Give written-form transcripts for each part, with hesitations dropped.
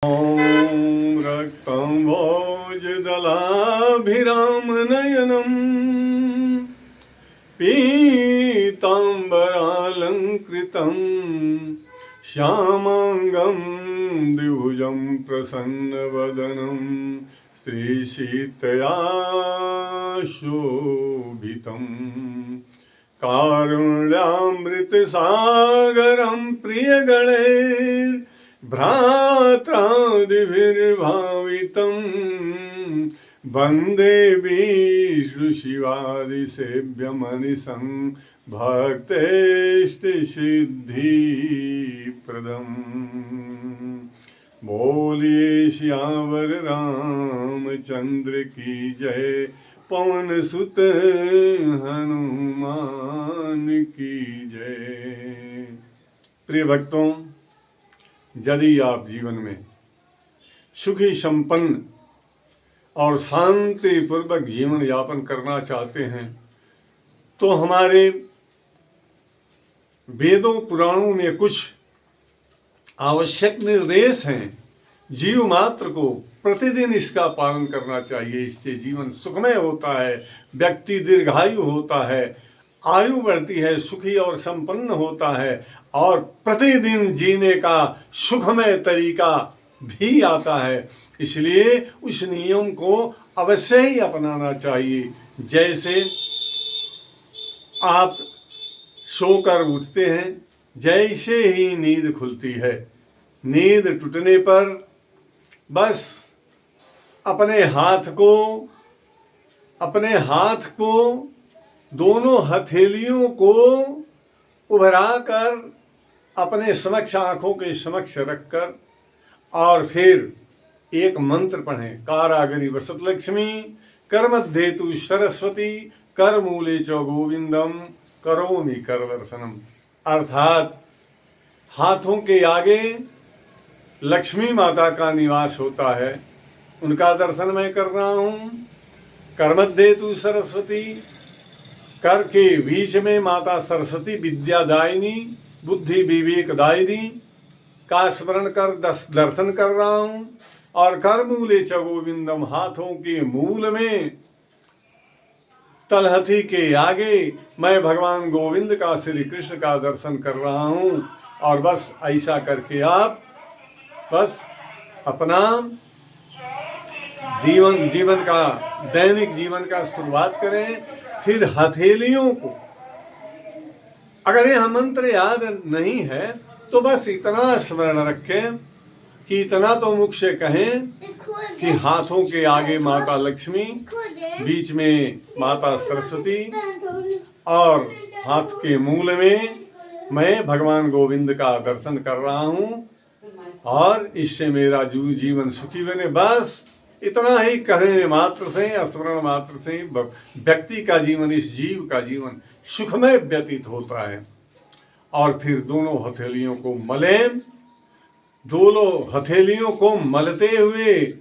ॐ रक्तं भोजदलाभिरामनयनं पीताम्बरालङ्कृतं श्यामाङ्गं द्विभुजं प्रसन्नवदनं स्त्रीशीतया शोभितं कारुण्यामृतसागरं प्रियगणैर्भ्रात्रादिभिर्भावितं वन्दे विष्णुशिवादिसेव्यमनिशं भक्तेष्टसिद्धिप्रदम्। बोलिए श्यावर रामचंद्र की जय, पवन सुत हनुमान की जय। प्रिय भक्तों, यदि आप जीवन में सुखी संपन्न और शांति पूर्वक जीवन यापन करना चाहते हैं तो हमारे वेदों पुराणों में कुछ आवश्यक निर्देश हैं। जीव मात्र को प्रतिदिन इसका पालन करना चाहिए। इससे जीवन सुखमय होता है, व्यक्ति दीर्घायु होता है, आयु बढ़ती है, सुखी और संपन्न होता है और प्रतिदिन जीने का सुखमय तरीका भी आता है। इसलिए उस नियम को अवश्य ही अपनाना चाहिए। जैसे आप सोकर उठते हैं, जैसे ही नींद खुलती है, नींद टूटने पर बस अपने हाथ को दोनों हथेलियों को उभराकर अपने समक्ष, आंखों के समक्ष रखकर और फिर एक मंत्र पढ़ें। कारागरी वसत लक्ष्मी, कर मध्य तु सरस्वती, कर मूले च गोविंदम, करोमि कर दर्शनम। अर्थात हाथों के आगे लक्ष्मी माता का निवास होता है, उनका दर्शन मैं कर रहा हूँ। कर मध्य तु सरस्वती, कर के बीच में माता सरस्वती विद्यादायिनी, बुद्धि विवेक दायिनी का स्मरण कर दर्शन कर रहा हूँ। और कर मूले च गोविंदम, हाथों के मूल में तलहथी के आगे मैं भगवान गोविंद का, श्री कृष्ण का दर्शन कर रहा हूँ। और बस ऐसा करके आप बस अपना जीवन का, दैनिक जीवन का शुरुआत करें। फिर हथेलियों को, अगर यह मंत्र याद नहीं है तो बस इतना स्मरण रखें कि इतना तो मुख से कहें कि हाथों के आगे माता लक्ष्मी, बीच में माता सरस्वती और हाथ के मूल में मैं भगवान गोविंद का दर्शन कर रहा हूँ और इससे मेरा जीवन सुखी बने। बस इतना ही कहने मात्र से, स्मरण मात्र से व्यक्ति का जीवन, इस जीव का जीवन सुखमय व्यतीत होता है। और फिर दोनों हथेलियों को मलें, दोनों हथेलियों को मलते हुए,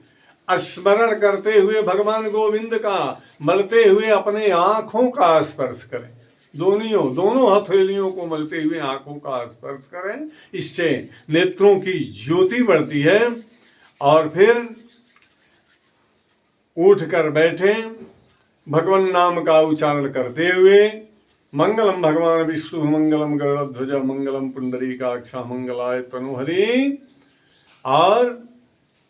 स्मरण करते हुए भगवान गोविंद का, मलते हुए अपने आँखों का स्पर्श करें। दोनों हथेलियों को मलते हुए आँखों का स्पर्श करें। इससे नेत्रों की ज्योति बढ़ती है। और फिर उठकर बैठें, भगवान नाम का उच्चारण करते हुए, मंगलम भगवान विष्णु, मंगलम गरुड़ध्वज, मंगलम पुंडरीकाक्ष, मंगलाय तनुहरि। और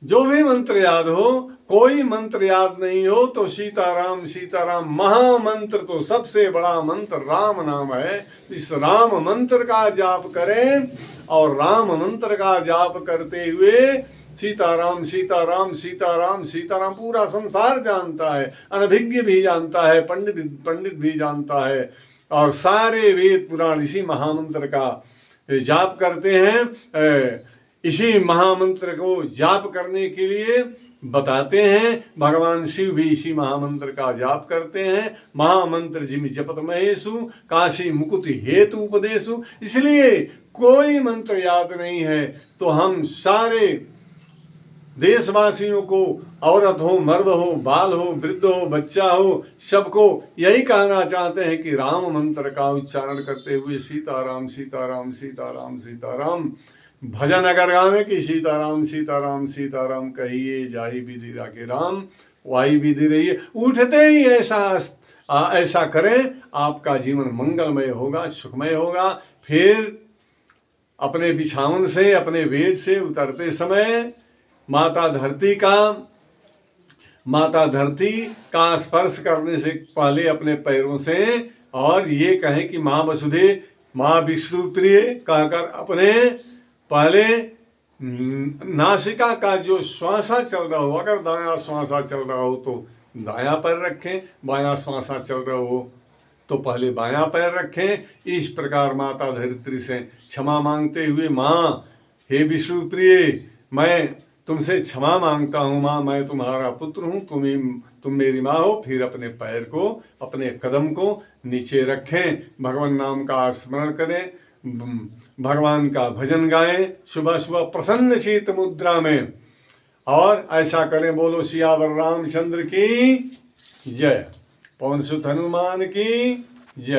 जो भी मंत्र याद हो, कोई मंत्र याद नहीं हो तो सीताराम सीताराम महामंत्र, तो सबसे बड़ा मंत्र राम नाम है। इस राम मंत्र का जाप करें और राम मंत्र का जाप करते हुए सीताराम सीताराम सीताराम सीताराम पूरा संसार जानता है, अनभिज्ञ भी जानता है, पंडित भी जानता है और सारे वेद पुराण इसी महामंत्र का जाप करते हैं। इसी महामंत्र को जाप करने के लिए बताते हैं। भगवान शिव भी इसी महामंत्र का जाप करते हैं। महामंत्र जिमि जपत महेशु, काशी मुकुति हेतु उपदेशु। इसलिए कोई मंत्र याद नहीं है तो हम सारे देशवासियों को, औरत हो, मर्द हो, बाल हो, वृद्ध हो, बच्चा हो, सबको यही कहना चाहते हैं कि राम मंत्र का उच्चारण करते हुए सीताराम सीताराम सीताराम सीताराम भजन अगर गावे कि सीताराम सीताराम सीताराम कहिए, जाई विधि राखे राम, वाई विधि रहिए। उठते ही ऐसा करें, आपका जीवन मंगलमय होगा, सुखमय होगा। फिर अपने बिछावन से, अपने बेड से उतरते समय माता धरती का स्पर्श करने से पहले अपने पैरों से और ये कहें कि माँ वसुधे, माँ विष्णु प्रिय कहकर अपने पहले नासिका का जो श्वासा चल रहा हो, अगर दायां श्वासा चल रहा हो तो दायां पैर रखें, बायां श्वासा चल रहा हो तो पहले बायां पैर रखें। इस प्रकार माता धरित्री से क्षमा मांगते हुए, माँ हे विष्णु प्रिय, मैं तुमसे क्षमा मांगता हूँ माँ, मैं तुम्हारा पुत्र हूँ, तुम मेरी माँ हो। फिर अपने पैर को, अपने कदम को नीचे रखें, भगवान नाम का स्मरण करें, भगवान का भजन गाएं सुबह सुबह प्रसन्न शीत मुद्रा में। और ऐसा करें। बोलो सियावर रामचंद्र की जय, पवन सुत हनुमान की जय।